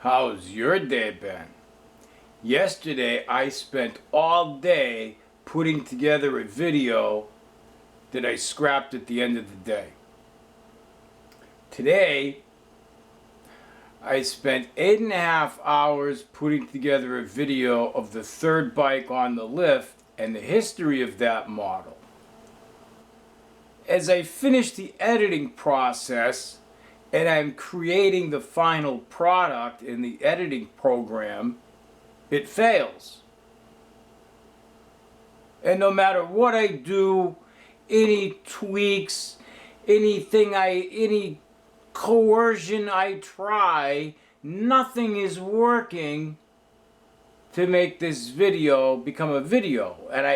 How's your day been? Yesterday I spent all day putting together a video that I scrapped at the end of the day. Today I spent 8.5 hours putting together a video of the third bike on the lift and the history of that model. As I finish the editing process and I'm creating the final product in the editing program, it fails. And no matter what I do, any tweaks, any coercion I try, nothing is working to make this video become a video. And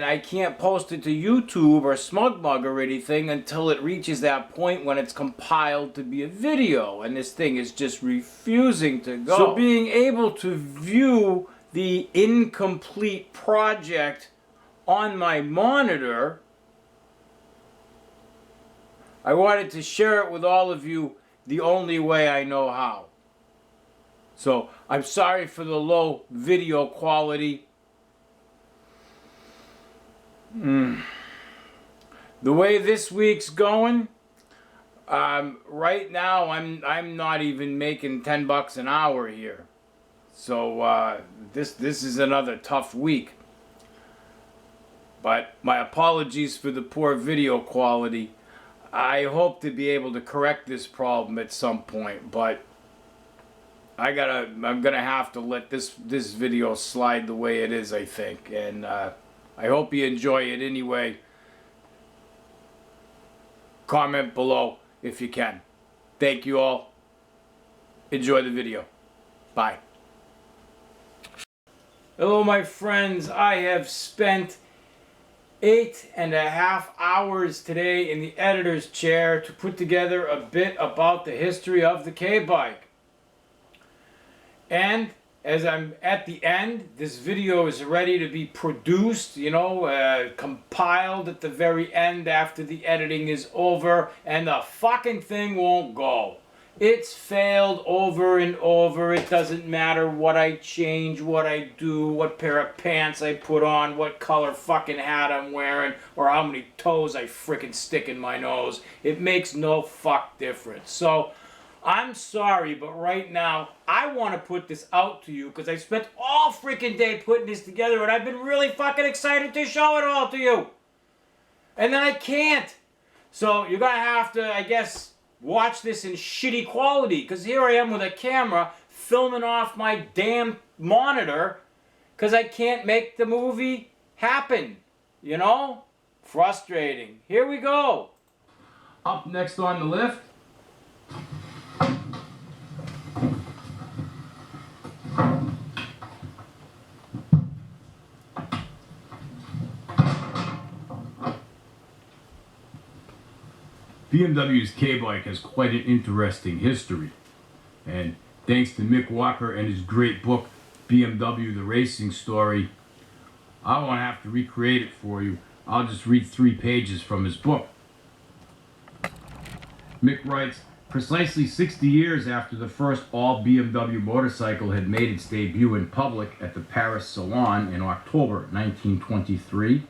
I can't post it to YouTube or SmugMug or anything until it reaches that point when it's compiled to be a video. And this thing is just refusing to go. So being able to view the incomplete project on my monitor, I wanted to share it with all of you the only way I know how. So I'm sorry for the low video quality. The way this week's going, right now I'm not even making $10 an hour here. So this is another tough week. But my apologies for the poor video quality. I hope to be able to correct this problem at some point, but I'm gonna have to let this video slide the way it is, I think, and I hope you enjoy it anyway. Comment below if you can. Thank you all. Enjoy the video. Bye. Hello, my friends. I have spent 8.5 hours today in the editor's chair to put together a bit about the history of the K-bike. And as I'm at the end, this video is ready to be produced, compiled at the very end after the editing is over, and the fucking thing won't go. It's failed over and over. It doesn't matter what I change, what I do, what pair of pants I put on, what color fucking hat I'm wearing, or how many toes I frickin' stick in my nose. It makes no fuck difference. So I'm sorry, but right now, I want to put this out to you because I spent all freaking day putting this together and I've been really fucking excited to show it all to you. And then I can't. So you're going to have to, I guess, watch this in shitty quality because here I am with a camera filming off my damn monitor because I can't make the movie happen. Frustrating. Here we go. Up next on the lift. BMW's K-bike has quite an interesting history, and thanks to Mick Walker and his great book, BMW The Racing Story, I won't have to recreate it for you. I'll just read 3 pages from his book. Mick writes, precisely 60 years after the first all-BMW motorcycle had made its debut in public at the Paris Salon in October 1923,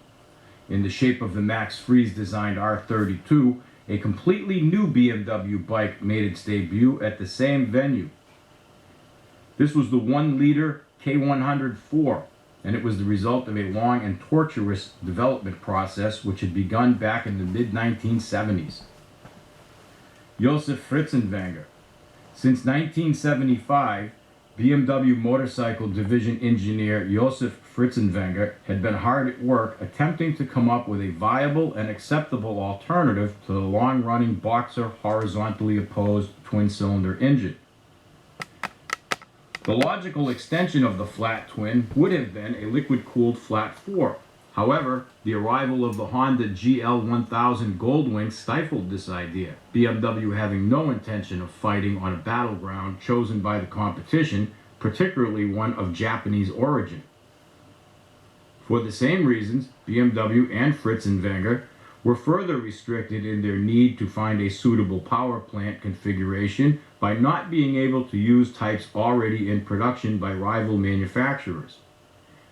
in the shape of the Max Friese-designed R32, a completely new BMW bike made its debut at the same venue. This was the 1-liter K104, and it was the result of a long and torturous development process which had begun back in the mid-1970s. Josef Fritzenwanger. Since 1975, BMW motorcycle division engineer Josef Fritzenwanger had been hard at work attempting to come up with a viable and acceptable alternative to the long-running Boxer horizontally opposed twin-cylinder engine. The logical extension of the flat twin would have been a liquid-cooled flat 4. However, the arrival of the Honda GL1000 Goldwing stifled this idea, BMW having no intention of fighting on a battleground chosen by the competition, particularly one of Japanese origin. For the same reasons, BMW and Fritzenwanger were further restricted in their need to find a suitable power plant configuration by not being able to use types already in production by rival manufacturers.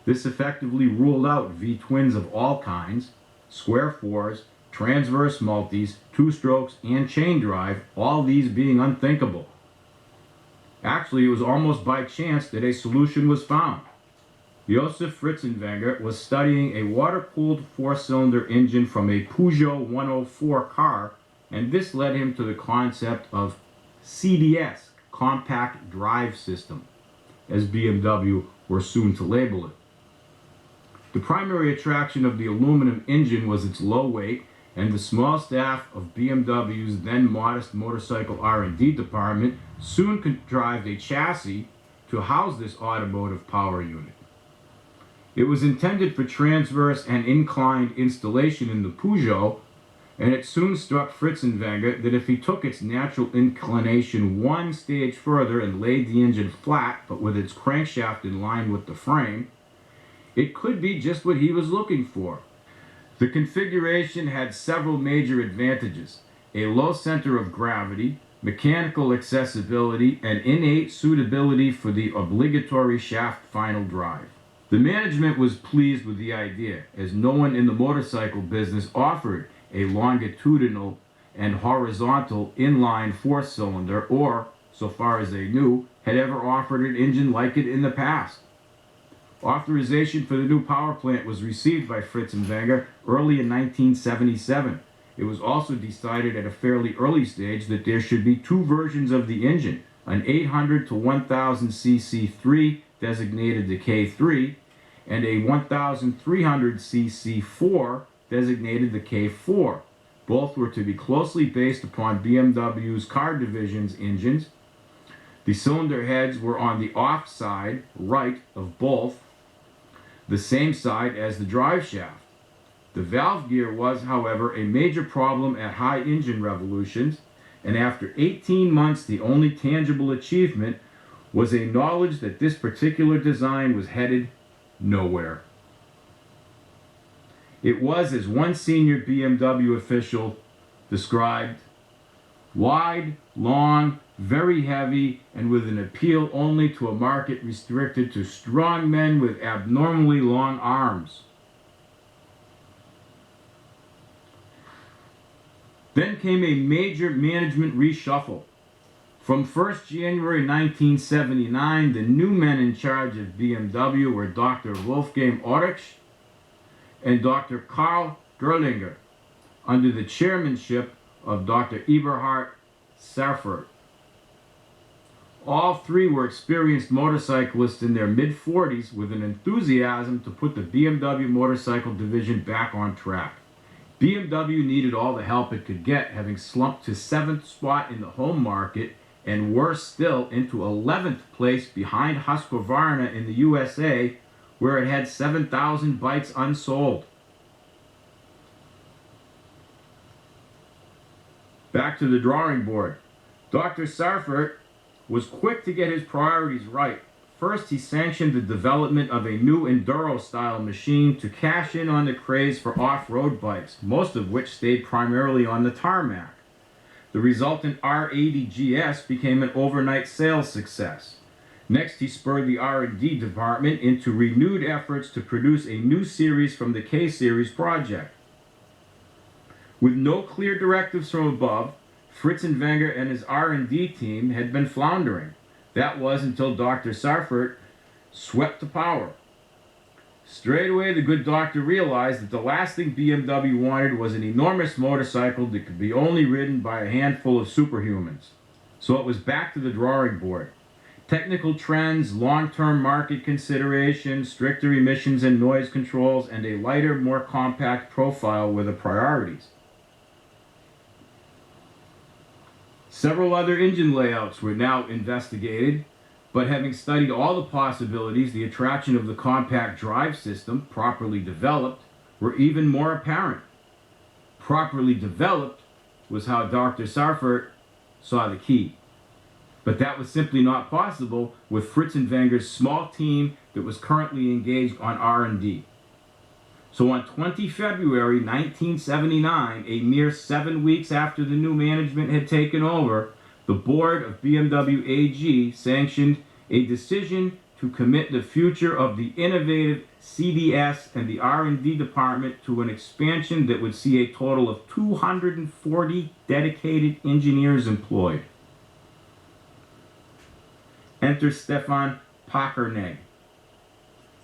This effectively ruled out V-twins of all kinds, square fours, transverse multis, two-strokes, and chain drive, all these being unthinkable. Actually, it was almost by chance that a solution was found. Josef Fritzenwenger was studying a water-cooled four-cylinder engine from a Peugeot 104 car, and this led him to the concept of CDS, Compact Drive System, as BMW were soon to label it. The primary attraction of the aluminum engine was its low weight, and the small staff of BMW's then modest motorcycle R&D department soon contrived a chassis to house this automotive power unit. It was intended for transverse and inclined installation in the Peugeot, and it soon struck Fritzenwenger that if he took its natural inclination one stage further and laid the engine flat, but with its crankshaft in line with the frame, it could be just what he was looking for. The configuration had several major advantages: a low center of gravity, mechanical accessibility, and innate suitability for the obligatory shaft final drive. The management was pleased with the idea, as no one in the motorcycle business offered a longitudinal and horizontal inline four-cylinder or, so far as they knew, had ever offered an engine like it in the past. Authorization for the new power plant was received by Fritzenwenger early in 1977. It was also decided at a fairly early stage that there should be two versions of the engine, an 800 to 1000 cc 3 designated the K3, and a 1300 cc 4 designated the K4. Both were to be closely based upon BMW's car division's engines. The cylinder heads were on the off side, right, of both, the same side as the drive shaft. The valve gear was, however, a major problem at high engine revolutions, and after 18 months the only tangible achievement was a knowledge that this particular design was headed nowhere. It was, as one senior BMW official described, wide, long, very heavy, and with an appeal only to a market restricted to strong men with abnormally long arms. Then came a major management reshuffle. From 1st January 1979, the new men in charge of BMW were Dr. Wolfgang Orich and Dr. Karl Gerlinger, under the chairmanship of Dr. Eberhard Sarfert. All three were experienced motorcyclists in their mid-40s with an enthusiasm to put the BMW motorcycle division back on track. BMW needed all the help it could get, having slumped to 7th spot in the home market and worse still into 11th place behind Husqvarna in the USA, where it had 7,000 bikes unsold. Back to the drawing board. Dr. Sarfert was quick to get his priorities right. First, he sanctioned the development of a new enduro-style machine to cash in on the craze for off-road bikes, most of which stayed primarily on the tarmac. The resultant R80 GS became an overnight sales success. Next, he spurred the R&D department into renewed efforts to produce a new series from the K-series project. With no clear directives from above, Fritzenwenger and his R&D team had been floundering. That was until Dr. Sarfert swept to power. Straight away, the good doctor realized that the last thing BMW wanted was an enormous motorcycle that could be only ridden by a handful of superhumans. So it was back to the drawing board. Technical trends, long-term market considerations, stricter emissions and noise controls, and a lighter, more compact profile were the priorities. Several other engine layouts were now investigated, but having studied all the possibilities, the attraction of the compact drive system, properly developed, were even more apparent. Properly developed was how Dr. Sarfert saw the key. But that was simply not possible with Fritzenwenger's small team that was currently engaged on R&D. So on 20 February 1979, a mere 7 weeks after the new management had taken over, the board of BMW AG sanctioned a decision to commit the future of the innovative CDS and the R&D department to an expansion that would see a total of 240 dedicated engineers employed. Enter Stefan Pockernig.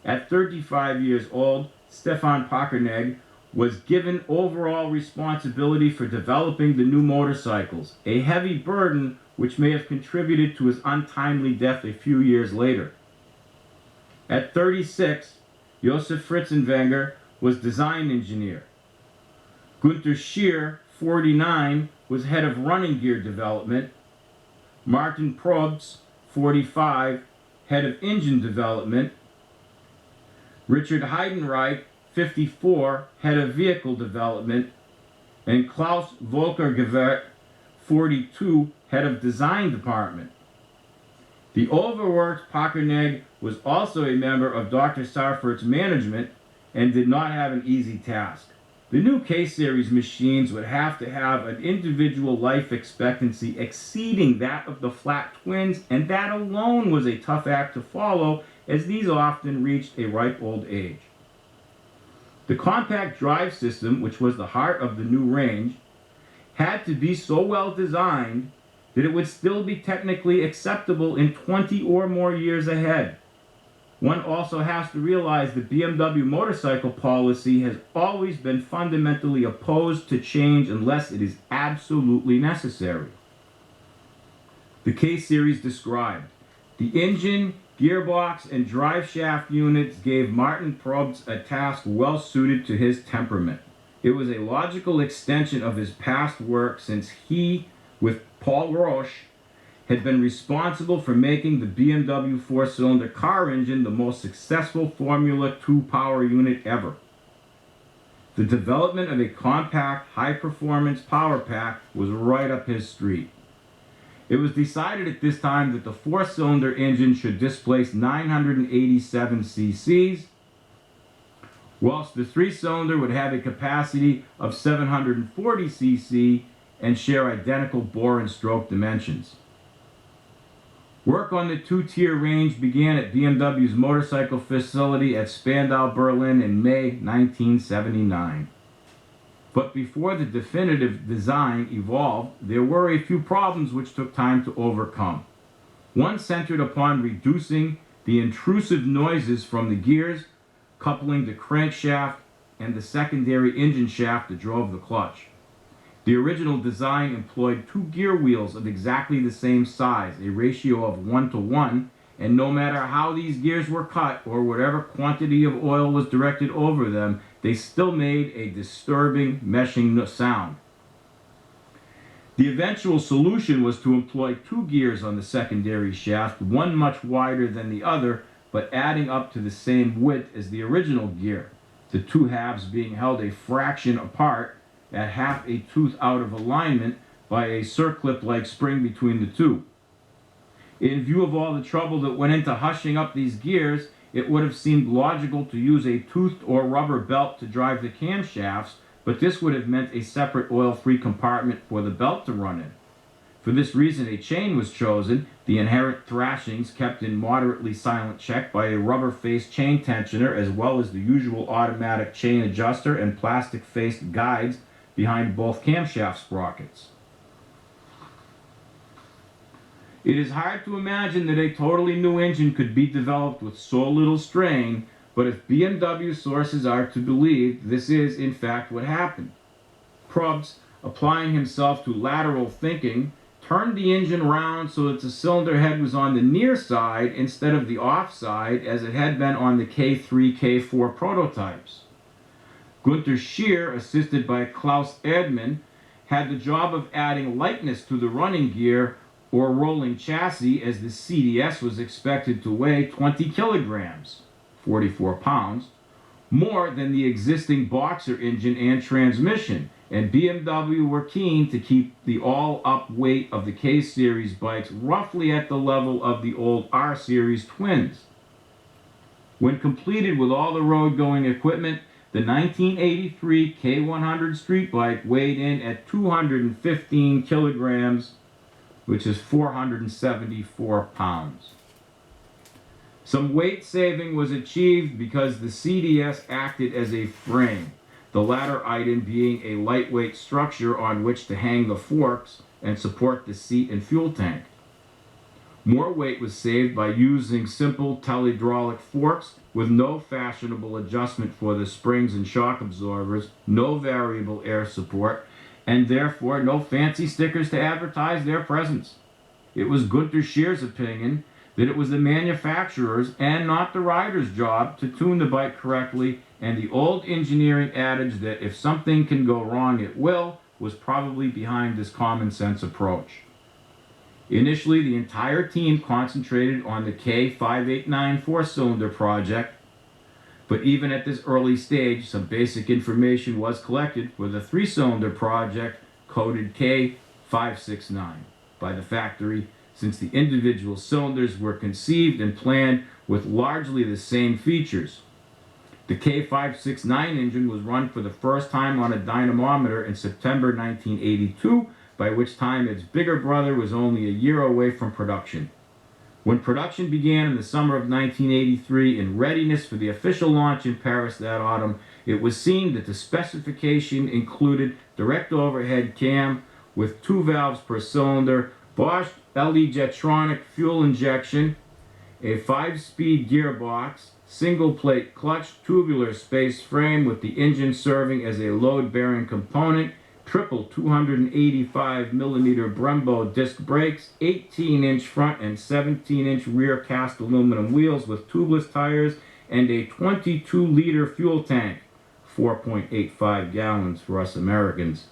At 35 years old, Stefan Pockernig was given overall responsibility for developing the new motorcycles, a heavy burden which may have contributed to his untimely death a few years later. At 36, Josef Fritzenwenger was design engineer. Günter Schier, 49, was head of running gear development. Martin Probst, 45, head of engine development. Richard Heidenreich, 54, head of vehicle development. And Klaus Volkergewert, 42, head of design department. The overworked Pockernig was also a member of Dr. Sarfort's management and did not have an easy task. The new K-Series machines would have to have an individual life expectancy exceeding that of the flat twins, and that alone was a tough act to follow, as these often reached a ripe old age. The compact drive system, which was the heart of the new range, had to be so well designed that it would still be technically acceptable in 20 or more years ahead. One also has to realize that BMW motorcycle policy has always been fundamentally opposed to change unless it is absolutely necessary. The K-Series described: the engine, gearbox, and drive shaft units gave Martin Probst a task well suited to his temperament. It was a logical extension of his past work, since he, with Paul Roche, had been responsible for making the BMW four-cylinder car engine the most successful Formula 2 power unit ever. The development of a compact, high-performance power pack was right up his street. It was decided at this time that the four-cylinder engine should displace 987 cc's, whilst the three-cylinder would have a capacity of 740 cc and share identical bore and stroke dimensions. Work on the two-tier range began at BMW's motorcycle facility at Spandau, Berlin in May 1979. But before the definitive design evolved, there were a few problems which took time to overcome. One centered upon reducing the intrusive noises from the gears, coupling the crankshaft, and the secondary engine shaft that drove the clutch. The original design employed two gear wheels of exactly the same size, a ratio of 1:1, and no matter how these gears were cut or whatever quantity of oil was directed over them, they still made a disturbing meshing sound. The eventual solution was to employ two gears on the secondary shaft, one much wider than the other, but adding up to the same width as the original gear, the two halves being held a fraction apart, at half a tooth out of alignment by a circlip-like spring between the two. In view of all the trouble that went into hushing up these gears, it would have seemed logical to use a toothed or rubber belt to drive the camshafts, but this would have meant a separate oil-free compartment for the belt to run in. For this reason, a chain was chosen, the inherent thrashings kept in moderately silent check by a rubber-faced chain tensioner, as well as the usual automatic chain adjuster and plastic-faced guides behind both camshaft sprockets. It is hard to imagine that a totally new engine could be developed with so little strain, but if BMW sources are to believe, this is in fact what happened. Probst, applying himself to lateral thinking, turned the engine round so that the cylinder head was on the near side instead of the off side as it had been on the K3, K4 prototypes. Günter Schier, assisted by Klaus Erdmann, had the job of adding lightness to the running gear or rolling chassis, as the CDS was expected to weigh 20 kilograms, 44 pounds, more than the existing Boxer engine and transmission, and BMW were keen to keep the all-up weight of the K-Series bikes roughly at the level of the old R-Series twins. When completed with all the road-going equipment, The 1983 K100 street bike weighed in at 215 kilograms, which is 474 pounds. Some weight saving was achieved because the CDS acted as a frame, the latter item being a lightweight structure on which to hang the forks and support the seat and fuel tank. More weight was saved by using simple telehydraulic forks with no fashionable adjustment for the springs and shock absorbers, no variable air support, and therefore no fancy stickers to advertise their presence. It was Gunther Scheer's opinion that it was the manufacturer's and not the rider's job to tune the bike correctly, and the old engineering adage that if something can go wrong it will was probably behind this common sense approach. Initially, the entire team concentrated on the K589 four-cylinder project, but even at this early stage, some basic information was collected for the three-cylinder project coded K569 by the factory, since the individual cylinders were conceived and planned with largely the same features. The K569 engine was run for the first time on a dynamometer in September 1982, by which time its bigger brother was only a year away from production. When production began in the summer of 1983 in readiness for the official launch in Paris that autumn, it was seen that the specification included direct overhead cam with 2 valves per cylinder, Bosch LE Jetronic fuel injection, a 5-speed gearbox, single plate clutch, tubular space frame with the engine serving as a load-bearing component, triple 285mm Brembo disc brakes, 18-inch front and 17-inch rear cast aluminum wheels with tubeless tires, and a 22-liter fuel tank, 4.85 gallons for us Americans.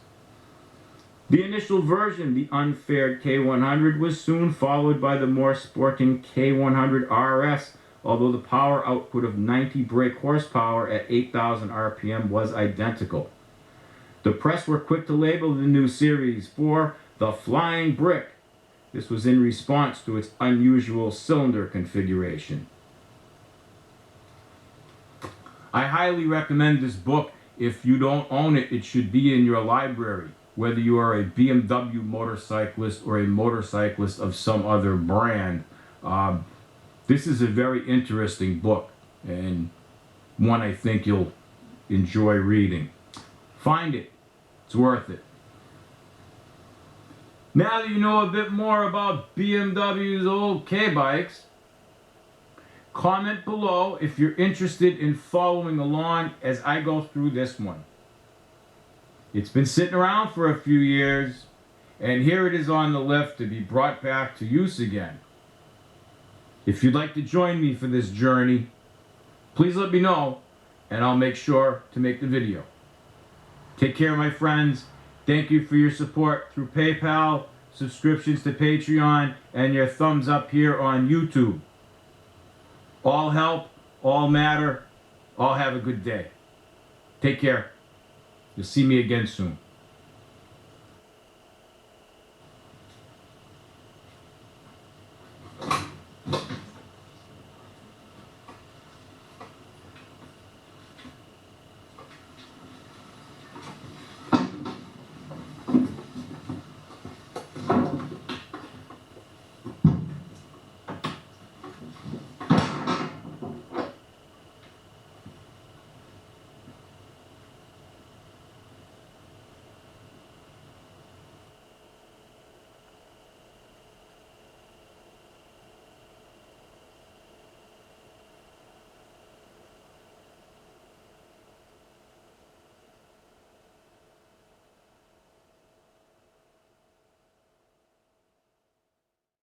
The initial version, the unfaired K100, was soon followed by the more sporting K100 RS, although the power output of 90 brake horsepower at 8,000 RPM was identical. The press were quick to label the new series for the Flying Brick. This was in response to its unusual cylinder configuration. I highly recommend this book. If you don't own it, it should be in your library, whether you are a BMW motorcyclist or a motorcyclist of some other brand. This is a very interesting book and one I think you'll enjoy reading. Find it. It's worth it. Now that you know a bit more about BMW's old K-bikes, comment below if you're interested in following along as I go through this one. It's been sitting around for a few years, and here it is on the lift to be brought back to use again. If you'd like to join me for this journey, please let me know, and I'll make sure to make the video. Take care, my friends. Thank you for your support through PayPal, subscriptions to Patreon, and your thumbs up here on YouTube. All help, all matter, all have a good day. Take care. You'll see me again soon.